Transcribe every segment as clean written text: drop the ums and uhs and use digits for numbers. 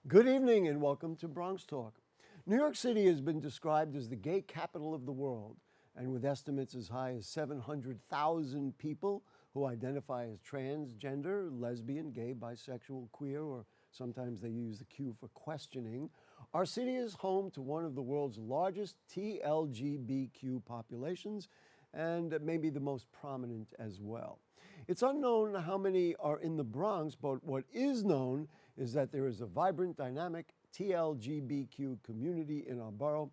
Good evening and welcome to BronxTalk. New York City has been described as the gay capital of the world, and with estimates as high as 700,000 people who identify as transgender, lesbian, gay, bisexual, queer, or sometimes they use the Q for questioning, our city is home to one of the world's largest TLGBQ populations and maybe the most prominent as well. It's unknown how many are in the Bronx, but what is known is that there is a vibrant, dynamic TLGBQ community in our borough,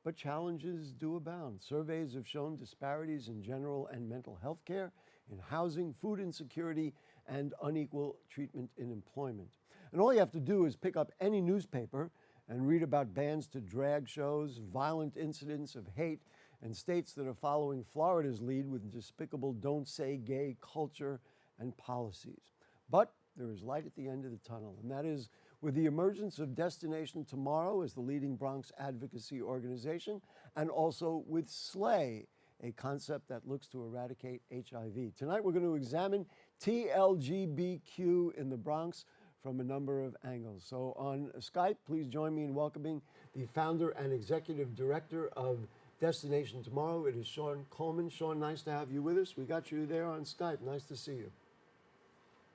but challenges do abound. Surveys have shown disparities in general and mental health care, in housing, food insecurity, and unequal treatment in employment. And all you have to do is pick up any newspaper and read about bans to drag shows, violent incidents of hate, and states that are following Florida's lead with despicable don't say gay culture and policies. But there is light at the end of the tunnel, and that is with the emergence of Destination Tomorrow as the leading Bronx advocacy organization, and also with SLAY, a concept that looks to eradicate HIV. Tonight we're going to examine TLGBQ in the Bronx from a number of angles. So on Skype, please join me in welcoming the founder and executive director of Destination Tomorrow. It is Sean Coleman. Sean, nice to have you with us. We got you there on Skype. Nice to see you.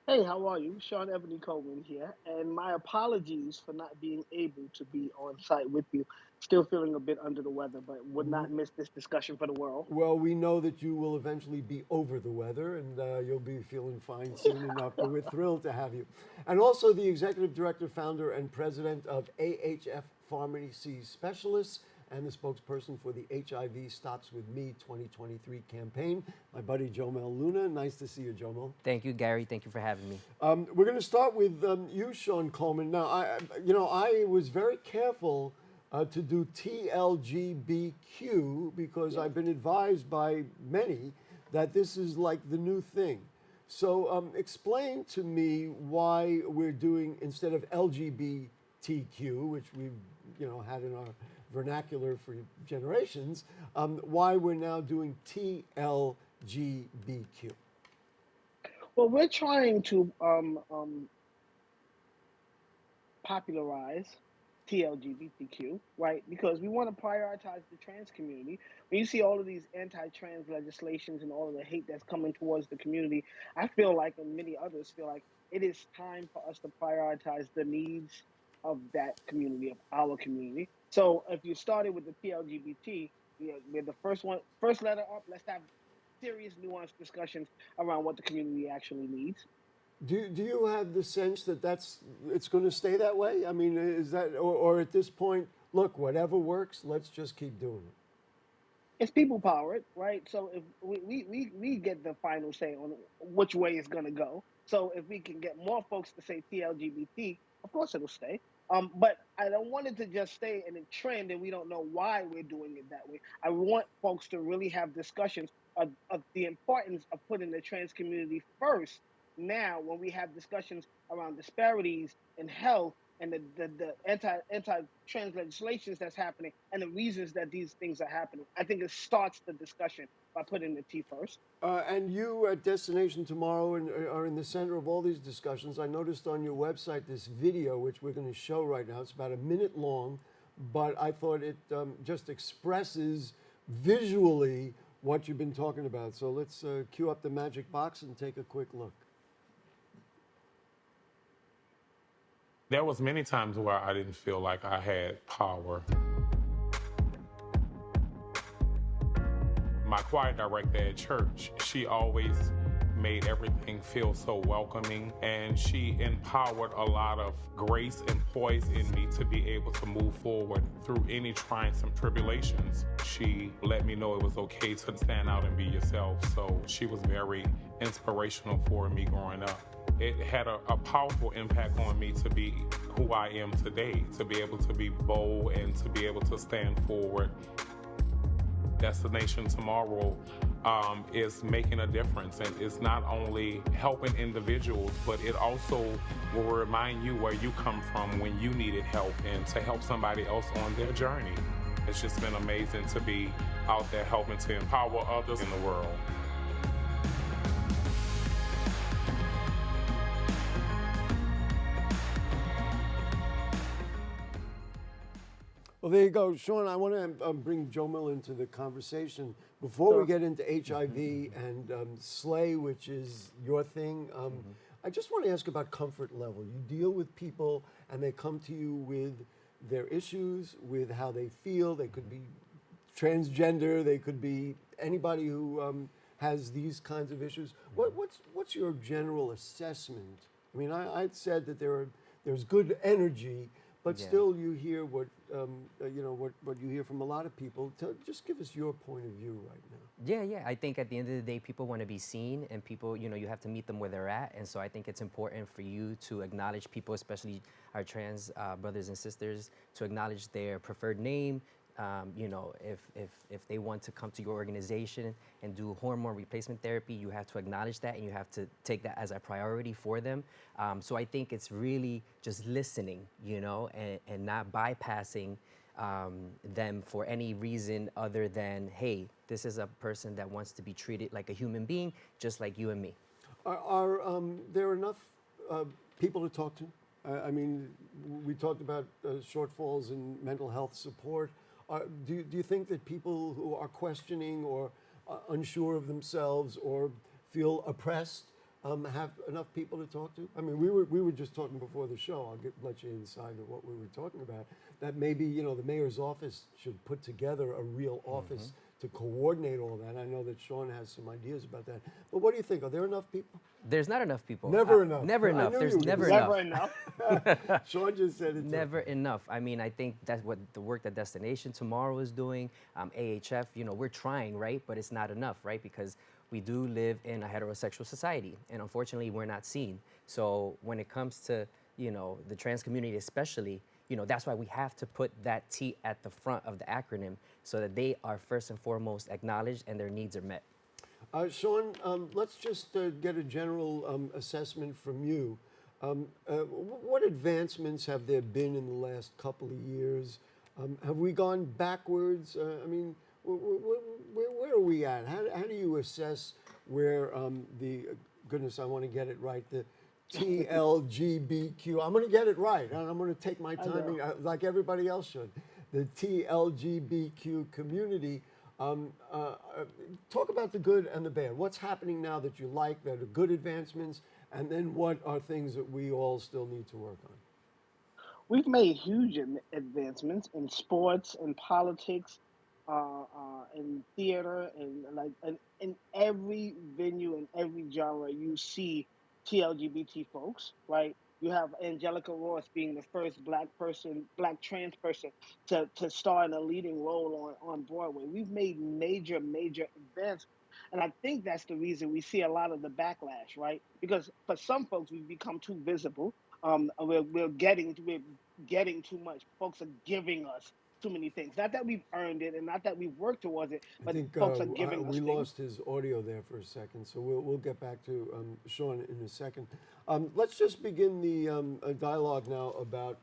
Hey, how are you? Sean Ebony Coleman here, and my apologies for not being able to be on site with you. Still feeling a bit under the weather, but would not miss this discussion for the world. Well, we know that you will eventually be over the weather, and you'll be feeling fine soon enough, but we're thrilled to have you. And also the executive director, founder, and president of AHF Pharmacy Specialists, and the spokesperson for the HIV Stops With Me 2023 campaign, my buddy Jomil Luna. Nice to see you, Jomil. Thank you, Gary. Thank you for having me. We're going to start with you, Sean Coleman. Now, I was very careful to do TLGBQ because I've been advised by many that this is like the new thing. So explain to me why we're doing, instead of LGBTQ, which we've had in our vernacular for generations, why we're now doing TLGBQ. Well, we're trying to popularize TLGBTQ, right? Because we want to prioritize the trans community. When you see all of these anti-trans legislations and all of the hate that's coming towards the community, I feel like, and many others feel like, it is time for us to prioritize the needs of that community, of our community. So if you started with the TLGBT, we're the first letter up. Let's have serious, nuanced discussions around what the community actually needs. Do you have the sense that it's going to stay that way? I mean, is that, or at this point, look, whatever works, let's just keep doing it? It's people powered, right? So if we get the final say on which way it's going to go. So if we can get more folks to say TLGBT, of course it'll stay. But I don't want it to just stay in a trend and we don't know why we're doing it that way. I want folks to really have discussions of the importance of putting the trans community first. Now, when we have discussions around disparities in health and the anti-trans legislations that's happening and the reasons that these things are happening, I think it starts the discussion by putting the T first. And you at Destination Tomorrow are in the center of all these discussions. I noticed on your website this video, which we're going to show right now. It's about a minute long, but I thought it just expresses visually what you've been talking about. So let's cue up the magic box and take a quick look. There was many times where I didn't feel like I had power. My choir director at church, she always made everything feel so welcoming, and she empowered a lot of grace and poise in me to be able to move forward through any triumphs and tribulations. She let me know it was okay to stand out and be yourself, so she was very inspirational for me growing up. It had a powerful impact on me to be who I am today, to be able to be bold and to be able to stand forward. Destination Tomorrow is making a difference, and it's not only helping individuals, but it also will remind you where you come from when you needed help and to help somebody else on their journey. It's just been amazing to be out there helping to empower others in the world. Well, there you go. Sean, I want to bring Jomil into the conversation. Before we get into HIV and SLAY, which is your thing, I just want to ask about comfort level. You deal with people and they come to you with their issues, with how they feel. They could be transgender, they could be anybody who has these kinds of issues. What's your general assessment? I mean, I'd said that there's good energy, but still you hear what you hear from a lot of people. Just give us your point of view right now. Yeah. I think at the end of the day, people want to be seen, and people, you have to meet them where they're at. And so I think it's important for you to acknowledge people, especially our trans brothers and sisters, to acknowledge their preferred name. If they want to come to your organization and do hormone replacement therapy, you have to acknowledge that, and you have to take that as a priority for them. So I think it's really just listening, and not bypassing them for any reason other than, hey, this is a person that wants to be treated like a human being, just like you and me. Are there enough people to talk to? I mean, we talked about shortfalls in mental health support. Do you think that people who are questioning or unsure of themselves or feel oppressed have enough people to talk to? I mean, we were just talking before the show. I'll let you inside of what we were talking about. That maybe the mayor's office should put together a real office to coordinate all that. I know that Sean has some ideas about that. But what do you think? Are there enough people? There's not enough people. Never enough. Never I enough. knew There's you were never gonna enough. Never enough. Sean just said it. Never enough. I mean, I think that's what the work that Destination Tomorrow is doing. AHF, we're trying, right? But it's not enough, right? Because we do live in a heterosexual society, and unfortunately, we're not seen. So when it comes to, the trans community especially, that's why we have to put that T at the front of the acronym so that they are first and foremost acknowledged and their needs are met. Sean, let's just get a general assessment from you. What advancements have there been in the last couple of years? Have we gone backwards? I mean, where are we at? How do you assess where goodness, I want to get it right, the TLGBQ, I'm going to get it right, and I'm going to take my time like everybody else should. The TLGBQ community. Talk about the good and the bad. What's happening now that you like, that are good advancements, and then what are things that we all still need to work on? We've made huge advancements in sports, in politics, in theater, and in every venue, in every genre, you see TLGBT folks, right? You have Angelica Ross being the first black trans person to star in a leading role on Broadway. We've made major advancements. And I think that's the reason we see a lot of the backlash, right? Because for some folks, we've become too visible. We're getting too much. Folks are giving us too many things. Not that we've earned it and not that we've worked towards it, but folks are giving us we things. lost his audio there for a second, so we'll get back to Sean in a second. Let's just begin the dialogue now about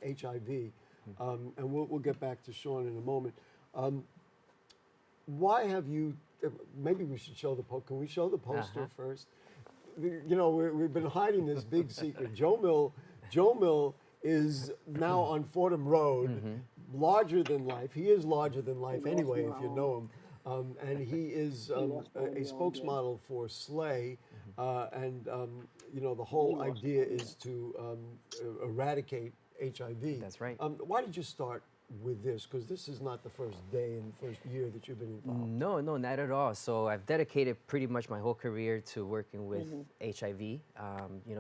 HIV, and we'll get back to Sean in a moment. Why have you? Maybe we should show the poster. Can we show the poster first? We've been hiding this big secret. Jomil is now on Fordham Road, larger than life. He is larger than life anyway, if you know him. And he is a spokesmodel for SLAY. And the whole idea is to eradicate HIV. That's right. Why did you start with this? Because this is not the first day and first year that you've been involved. No, not at all. So I've dedicated pretty much my whole career to working with HIV,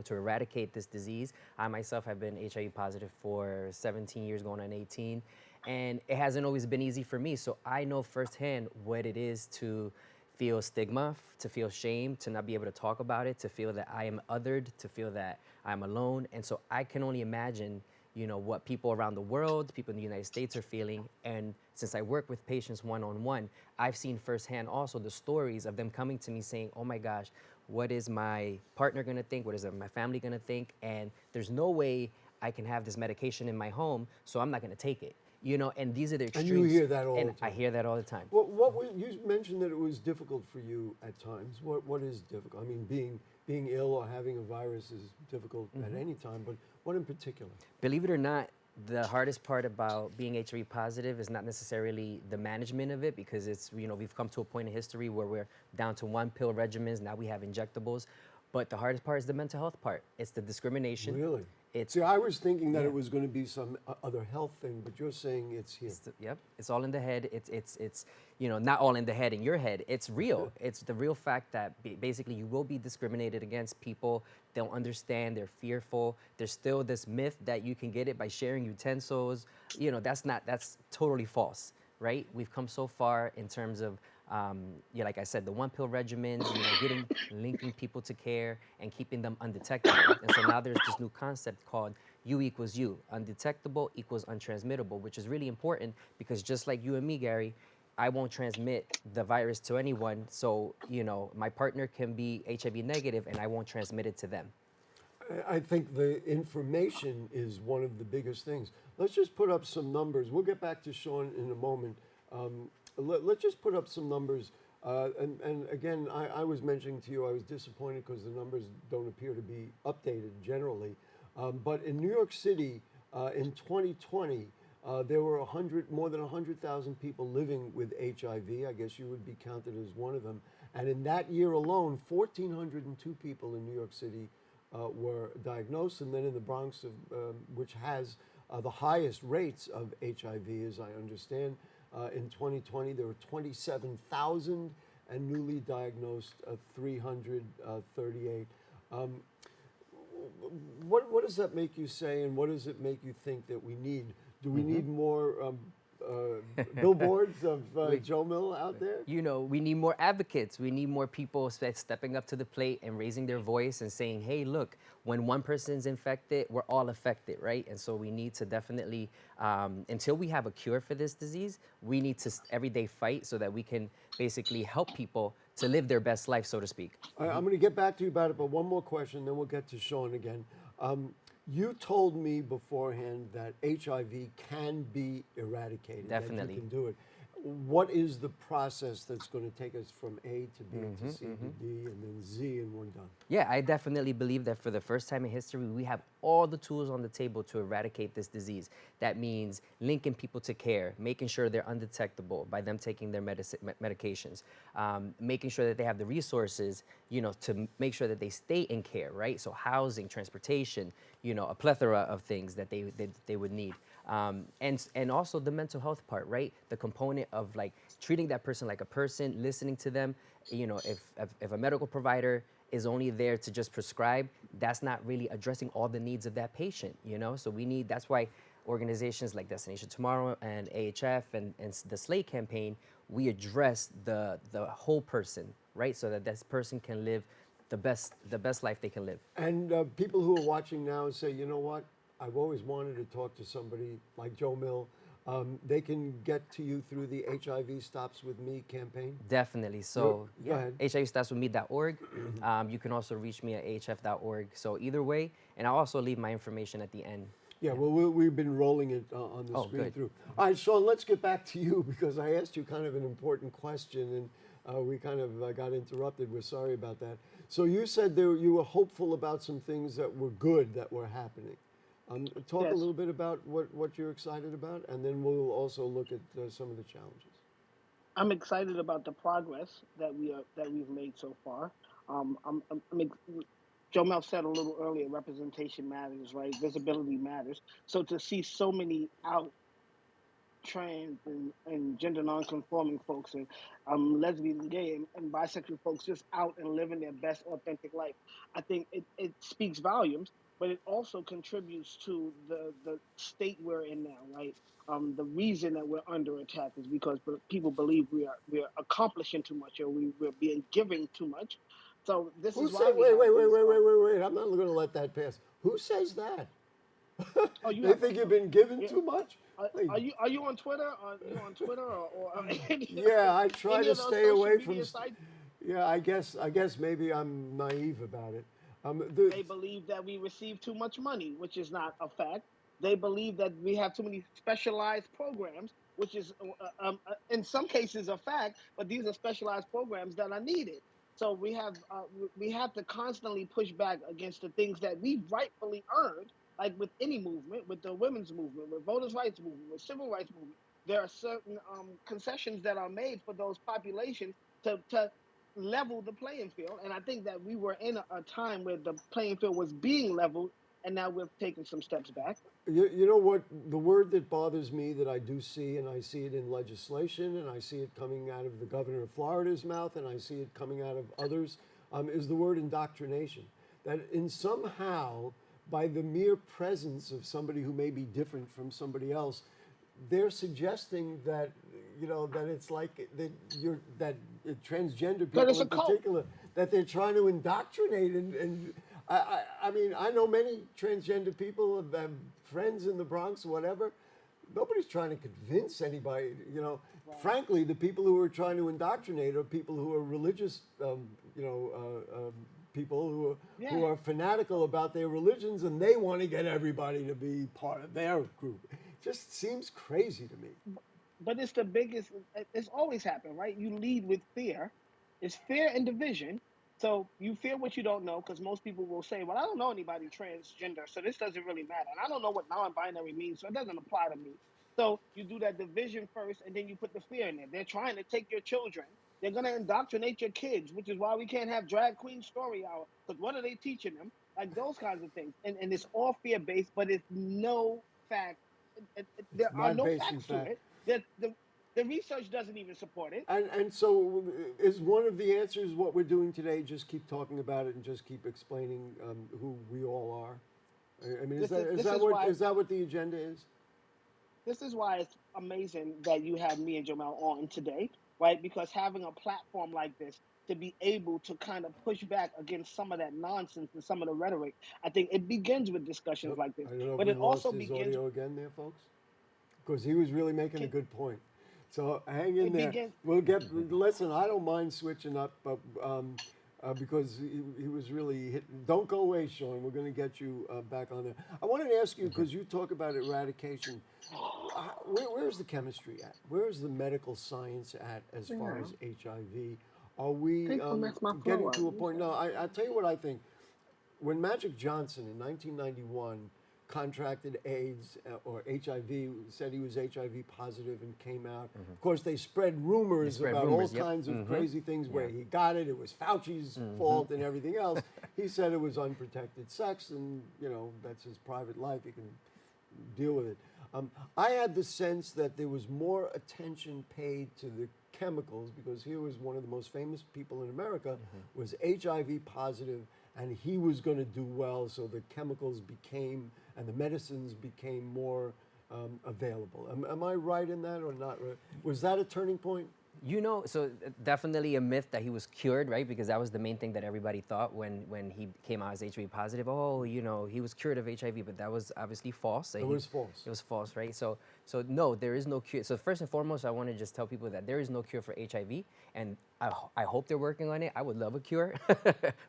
to eradicate this disease. I myself have been HIV positive for 17 years, going on 18, and it hasn't always been easy for me. So I know firsthand what it is to feel stigma, to feel shame, to not be able to talk about it, to feel that I am othered, to feel that I'm alone. And so I can only imagine what people around the world, people in the United States are feeling. And since I work with patients one-on-one, I've seen firsthand also the stories of them coming to me saying, oh my gosh, what is my partner gonna think? What is my family gonna think? And there's no way I can have this medication in my home, so I'm not gonna take it. And these are the extremes. And you hear that all the time. I hear that all the time. You mentioned that it was difficult for you at times. What is difficult? I mean, being ill or having a virus is difficult at any time, but what in particular? Believe it or not, The hardest part about being HIV positive is not necessarily the management of it, because it's, you know, we've come to a point in history where we're down to one pill regimens. Now we have injectables. But the hardest part is the mental health part. It's the discrimination. Really? It's See, I was thinking that Yeah. it was going to be some other health thing, but you're saying it's here. Yep, it's all in the head. It's you know, not all in the head, in your head. It's real. It's the real fact that basically you will be discriminated against. People don't understand. They're fearful. There's still this myth that you can get it by sharing utensils. You know, that's totally false, right? We've come so far in terms of yeah, like I said, the one pill regimens, you know, linking people to care and keeping them undetectable. And so now there's this new concept called U equals U, undetectable equals untransmittable, which is really important because just like you and me, Gary, I won't transmit the virus to anyone. So, you know, my partner can be HIV negative and I won't transmit it to them. I think the information is one of the biggest things. Let's just put up some numbers. We'll get back to Sean in a moment. Let's just put up some numbers. And again, I was mentioning to you, I was disappointed because the numbers don't appear to be updated generally. But in New York City, in 2020, there were more than 100,000 people living with HIV. I guess you would be counted as one of them. And in that year alone, 1,402 people in New York City were diagnosed. And then in the Bronx, which has the highest rates of HIV, as I understand, in 2020, there were 27,000 and newly diagnosed 338. What does that make you say, and what does it make you think that we need? Do we need more billboards of Jomil out there? You know, we need more advocates. We need more people stepping up to the plate and raising their voice and saying, hey, look, when one person's infected, we're all affected, right? And so we need to definitely, until we have a cure for this disease, we need to every day fight so that we can basically help people to live their best life, so to speak. I'm going to get back to you about it, but one more question, then we'll get to Sean again. You told me beforehand that HIV can be eradicated. Definitely. That you can do it. What is the process that's going to take us from A to B to C to D and then Z and we're done? Yeah, I definitely believe that for the first time in history, we have all the tools on the table to eradicate this disease. That means linking people to care, making sure they're undetectable by them taking their medications, making sure that they have the resources, you know, to make sure that they stay in care, right? So housing, transportation, you know, a plethora of things that they would need. And also the mental health part, right? The component of like treating that person like a person, listening to them. You know, if a medical provider is only there to just prescribe, that's not really addressing all the needs of that patient, you know? So that's why organizations like Destination Tomorrow and AHF and the Slay campaign, we address the whole person, right? So that this person can live the best life they can live. And people who are watching now say, you know what? I've always wanted to talk to somebody like Jomil. They can get to you through the HIV Stops With Me campaign? Definitely. So Go ahead. HIVstopswithme.org. You can also reach me at ahf.org. So either way, and I'll also leave my information at the end. Yeah, well, we've been rolling it on the screen good. through. All right, Sean, let's get back to you because I asked you kind of an important question and we kind of got interrupted. We're sorry about that. So you said you were hopeful about some things that were good that were happening. Talk a little bit about what you're excited about, and then we'll also look at some of the challenges. I'm excited about the progress that we've made so far. Jomel said a little earlier, representation matters, right? Visibility matters. So to see so many out trans and gender non-conforming folks and lesbian, gay, and bisexual folks just out and living their best authentic life, I think it speaks volumes, but it also contributes to the state we're in now, right? The reason that we're under attack is because people believe we're accomplishing too much or we're being giving too much. So this is why. Wait! I'm not going to let that pass. Who says that? Oh, they think you've been given too much. Are you on Twitter? Are you on Twitter or yeah, I try to stay away from. Sites? Yeah, I guess maybe I'm naive about it. They believe that we receive too much money, which is not a fact. They believe that we have too many specialized programs, which is in some cases a fact, but these are specialized programs that are needed. So we have to constantly push back against the things that we rightfully earned like with any movement, with the women's movement, with voters' rights movement, with civil rights movement, there are certain concessions that are made for those populations to level the playing field. And I think that we were in a time where the playing field was being leveled, and now we've taken some steps back. You know what? The word that bothers me that I do see, and I see it in legislation, and I see it coming out of the governor of Florida's mouth, and I see it coming out of others, is the word indoctrination. That in somehow, by the mere presence of somebody who may be different from somebody else, they're suggesting that, you know, that it's like that transgender But people it's a in cult. particular, that they're trying to indoctrinate. And I mean, I know many transgender people, have friends in the Bronx, whatever. Nobody's trying to convince anybody, you know. Right. Frankly, the people who are trying to indoctrinate are people who are religious, people who are fanatical about their religions, and they want to get everybody to be part of their group. It just seems crazy to me. But it's the biggest, it's always happened, right? You lead with fear. It's fear and division. So you fear what you don't know, because most people will say, well, I don't know anybody transgender, so this doesn't really matter. And I don't know what non-binary means, so it doesn't apply to me. So you do that division first, and then you put the fear in there. They're trying to take your children. They're going to indoctrinate your kids, which is why we can't have drag queen story hour, because what are they teaching them? Like those kinds of things. And it's all fear-based, but it's no fact. There are Not no based in facts to fact. it. The research doesn't even support it. And so is one of the answers what we're doing today, just keep talking about it and just keep explaining who we all are? I mean, is that what the agenda is? This is why it's amazing that you have me and Jomil on today, right? Because having a platform like this to be able to kind of push back against some of that nonsense and some of the rhetoric, I think it begins with discussions like this. I don't know But if it we lost also his begins. audio again there, folks, because he was really making a good point. So hang in there. Begins. We'll get. Listen, I don't mind switching up, but because he was really hit. Don't go away, Sean. We're going to get you back on there. I wanted to ask you, because you talk about eradication. Where's the chemistry at? Where's the medical science at as far as HIV? Are we getting to a point? No, I'll tell you what I think. When Magic Johnson in 1991 contracted AIDS or HIV, said he was HIV positive and came out. Of course, they spread rumors about all kinds of crazy things where he got it. It was Fauci's fault and everything else. He said it was unprotected sex, and you know that's his private life. He can deal with it. I had the sense that there was more attention paid to the chemicals, because here was one of the most famous people in America was HIV positive, and he was going to do well, so the chemicals became, and the medicines became more available. Am I right in that or not? Was that a turning point? You know, so definitely a myth that he was cured, right? Because that was the main thing that everybody thought when he came out as HIV positive. Oh, you know, he was cured of HIV, but that was obviously false. It was false. It was false, right? So no, there is no cure. So first and foremost, I want to just tell people that there is no cure for HIV, and I hope they're working on it. I would love a cure,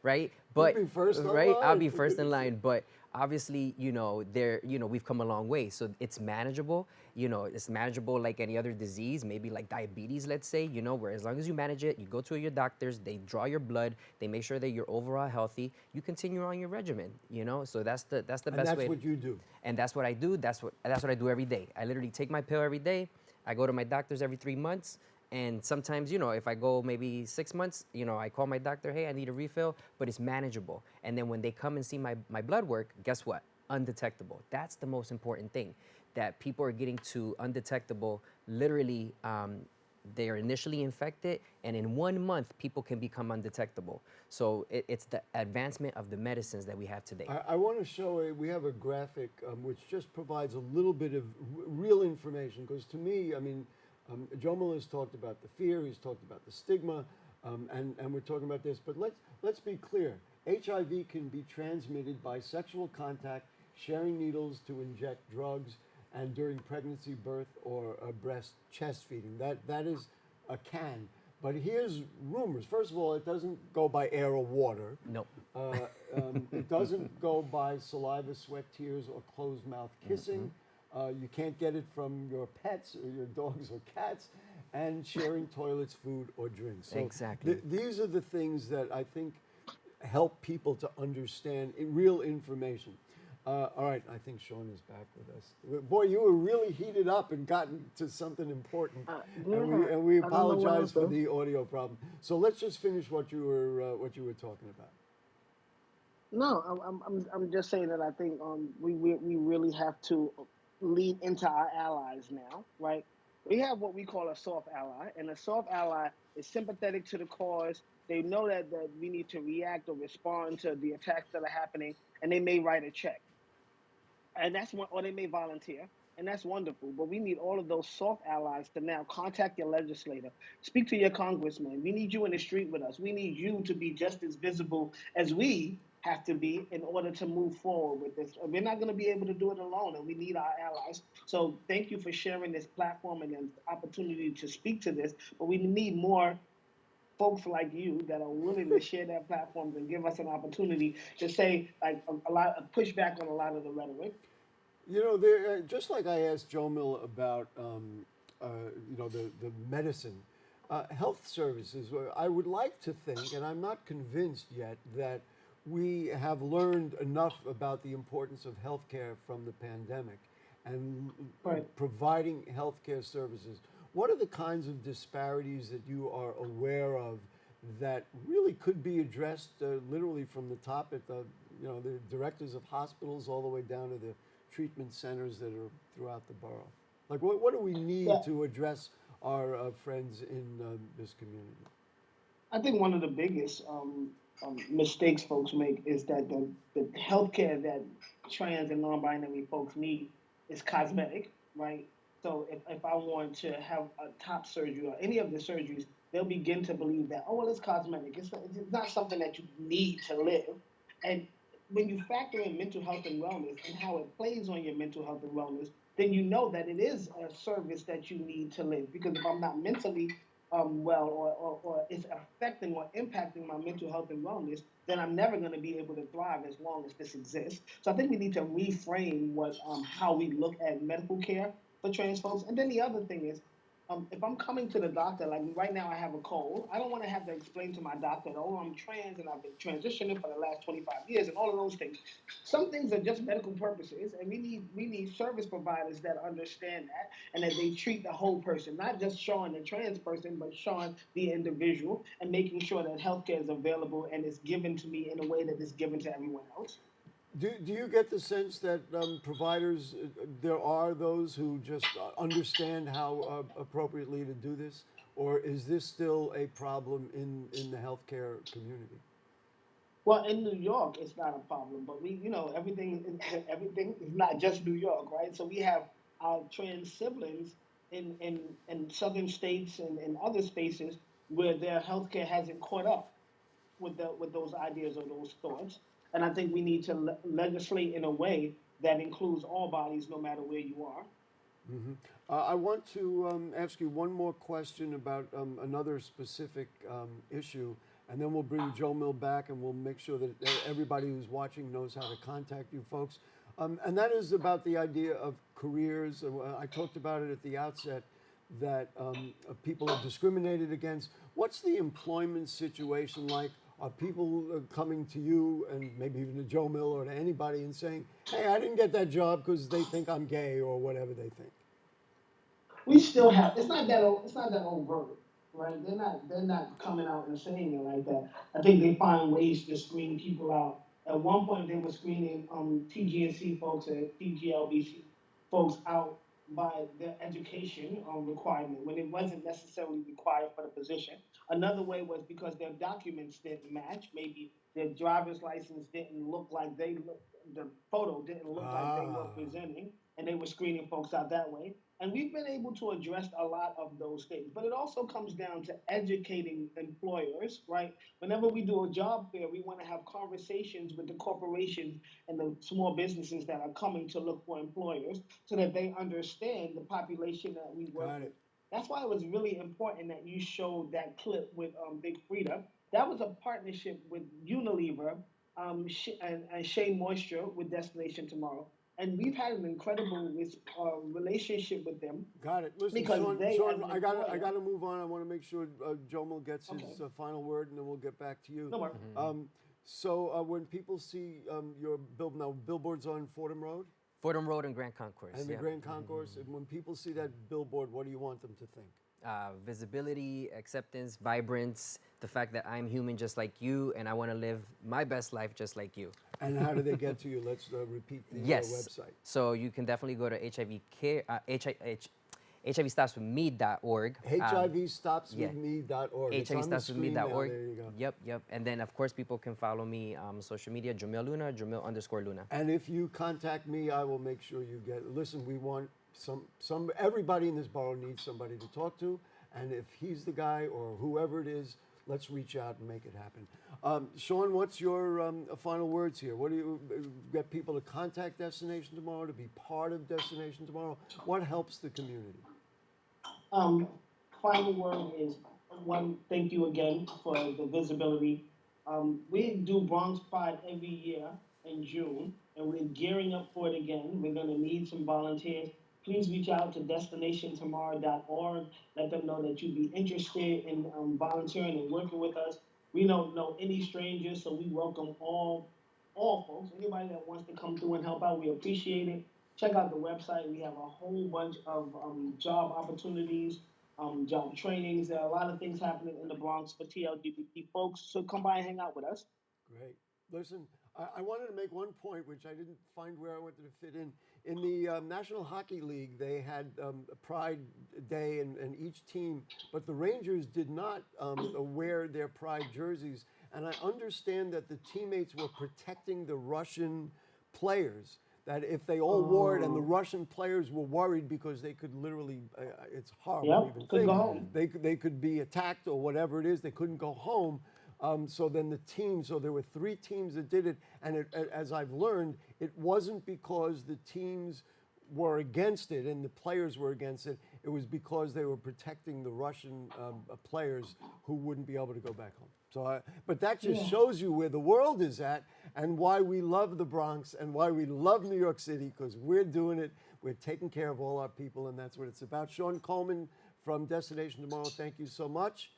right? But You'll be first in right, I'll line. be first in line. But obviously, you know, we've come a long way. So it's manageable. You know, it's manageable like any other disease, maybe like diabetes, let's say, you know, where as long as you manage it, you go to your doctors, they draw your blood, they make sure that you're overall healthy, you continue on your regimen, you know? So that's the best way. And that's what you do. And that's what I do. That's what I do every day. I literally take my pill every day. I go to my doctors every 3 months. And sometimes, you know, if I go maybe 6 months, you know, I call my doctor, hey, I need a refill, but it's manageable. And then when they come and see my blood work, guess what? Undetectable. That's the most important thing, that people are getting to undetectable. Literally, they are initially infected, and in 1 month, people can become undetectable. So it's the advancement of the medicines that we have today. I want to show we have a graphic which just provides a little bit of real information, because to me, I mean, Jomil has talked about the fear, he's talked about the stigma, and we're talking about this, but let's be clear. HIV can be transmitted by sexual contact, sharing needles to inject drugs, and during pregnancy, birth, or chest feeding. That is a can. But here's rumors. First of all, it doesn't go by air or water. Nope. It doesn't go by saliva, sweat, tears, or closed mouth kissing. You can't get it from your pets or your dogs or cats, and sharing toilets, food, or drinks. So exactly. These are the things that I think help people to understand real information. All right, I think Sean is back with us. Boy, you were really heated up and gotten to something important, and we I don't know what apologize for happened. the audio problem. So let's just finish what you were talking about. No, I'm just saying that I think we really have to lean into our allies now, right? We have what we call a soft ally, and a soft ally is sympathetic to the cause. They know that we need to react or respond to the attacks that are happening, and they may write a check, and that's one, or they may volunteer, and that's wonderful. But we need all of those soft allies to now contact your legislator, speak to your congressman. We need you in the street with us. We need you to be just as visible as we have to be in order to move forward with this. We're not going to be able to do it alone, and we need our allies. So thank you for sharing this platform and the opportunity to speak to this. But we need more folks like you that are willing to share their platforms and give us an opportunity to say like a lot of pushback on a lot of the rhetoric. You know, there, just like I asked Jomil about, the medicine, health services, I would like to think, and I'm not convinced yet, that we have learned enough about the importance of healthcare from the pandemic and providing healthcare services. What are the kinds of disparities that you are aware of that really could be addressed literally from the top at the directors of hospitals all the way down to the treatment centers that are throughout the borough? Like, what do we need to address our friends in this community? I think one of the biggest mistakes folks make is that the healthcare that trans and non-binary folks need is cosmetic, right? So if I want to have a top surgery or any of the surgeries, they'll begin to believe that, oh, well, it's cosmetic. It's not something that you need to live. And when you factor in mental health and wellness and how it plays on your mental health and wellness, then you know that it is a service that you need to live. Because if I'm not mentally well, or it's affecting or impacting my mental health and wellness, then I'm never going to be able to thrive as long as this exists. So I think we need to reframe how we look at medical care for trans folks. And then the other thing is, if I'm coming to the doctor, like right now I have a cold, I don't want to have to explain to my doctor, oh, I'm trans and I've been transitioning for the last 25 years and all of those things. Some things are just medical purposes, and we need service providers that understand that and that they treat the whole person, not just showing the trans person, but showing the individual and making sure that healthcare is available and is given to me in a way that is given to everyone else. Do you get the sense that providers, there are those who just understand how appropriately to do this? Or is this still a problem in the healthcare community? Well, in New York, it's not a problem, but everything is not just New York, right? So we have our trans siblings in southern states and in other spaces where their healthcare hasn't caught up with those ideas or those thoughts. And I think we need to legislate in a way that includes all bodies, no matter where you are. Mm-hmm. I want to ask you one more question about another specific issue, and then we'll bring Jomil back and we'll make sure that everybody who's watching knows how to contact you folks. And that is about the idea of careers. I talked about it at the outset, that people are discriminated against. What's the employment situation like? Are people coming to you and maybe even to Jomil or to anybody and saying, hey, I didn't get that job because they think I'm gay or whatever they think? We still have, it's not that overt, right? They're not coming out and saying it like that. I think they find ways to screen people out. At one point, they were screening TGNC folks and TGLBC folks out by their education requirement when it wasn't necessarily required for the position. Another way was because their documents didn't match. Maybe their driver's license didn't look like the photo didn't look like they were presenting, and they were screening folks out that way. And we've been able to address a lot of those things. But it also comes down to educating employers, right? Whenever we do a job fair, we want to have conversations with the corporations and the small businesses that are coming to look for employers so that they understand the population that we work with. That's why it was really important that you showed that clip with Big Frida. That was a partnership with Unilever and Shea Moisture with Destination Tomorrow. And we've had an incredible relationship with them. Got it. Listen, because Sean, I got to move on. I want to make sure Jomil gets his final word, and then we'll get back to you. No worries. So when people see your billboards on Fordham Road Fordham Road and Grand Concourse. and the yeah. Grand Concourse, and when people see that billboard, what do you want them to think? Visibility, acceptance, vibrance, the fact that I'm human just like you and I want to live my best life just like you. And how do they get to you? Let's repeat the Yes. website. So you can definitely go to HIVstopswithme.org. HIVstopswithme.org. It's on the screen now. HIVstopswithme.org. There you go. Yep. And then, of course, people can follow me on social media, Jomil Luna, Jomil_Luna. And if you contact me, I will make sure you get. Listen, we want everybody in this borough needs somebody to talk to, and if he's the guy or whoever it is, let's reach out and make it happen. Sean, what's your final words here? What do you get people to contact Destination Tomorrow, to be part of Destination Tomorrow? What helps the community? Final word is, one, thank you again for the visibility. We do Bronx Pride every year in June, and we're gearing up for it again. We're going to need some volunteers. Please reach out to destinationtomorrow.org. Let them know that you'd be interested in volunteering and working with us. We don't know any strangers, so we welcome all folks. Anybody that wants to come through and help out, we appreciate it. Check out the website. We have a whole bunch of job opportunities, job trainings. There are a lot of things happening in the Bronx for TLGBTQ folks, so come by and hang out with us. Great. Listen, I wanted to make one point, which I didn't find where I wanted to fit in. In the National Hockey League, they had a Pride Day and each team, but the Rangers did not wear their Pride jerseys. And I understand that the teammates were protecting the Russian players, that if they all wore it, and the Russian players were worried because they could literally, it's horrible to even think, go home. they could be attacked or whatever it is, they couldn't go home. So then so there were 3 teams that did it, and as I've learned, it wasn't because the teams were against it and the players were against it. It was because they were protecting the Russian players who wouldn't be able to go back home. So, but that just shows you where the world is at and why we love the Bronx and why we love New York City, because we're doing it. We're taking care of all our people, and that's what it's about. Sean Coleman from Destination Tomorrow, thank you so much.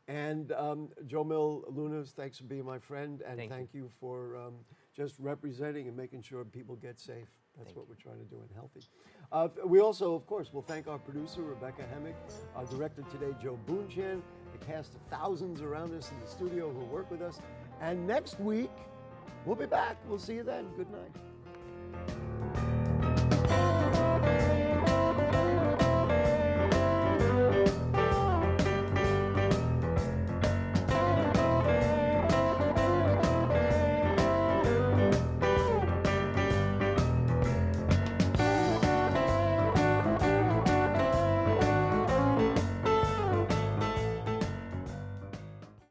And Jomil Luna, thanks for being my friend, and thank you for just representing and making sure people get safe. That's what we're trying to do and healthy. We also, of course, will thank our producer, Rebecca Hemick, our director today, Joe Boonchen, the cast of thousands around us in the studio who work with us. And next week, we'll be back. We'll see you then. Good night.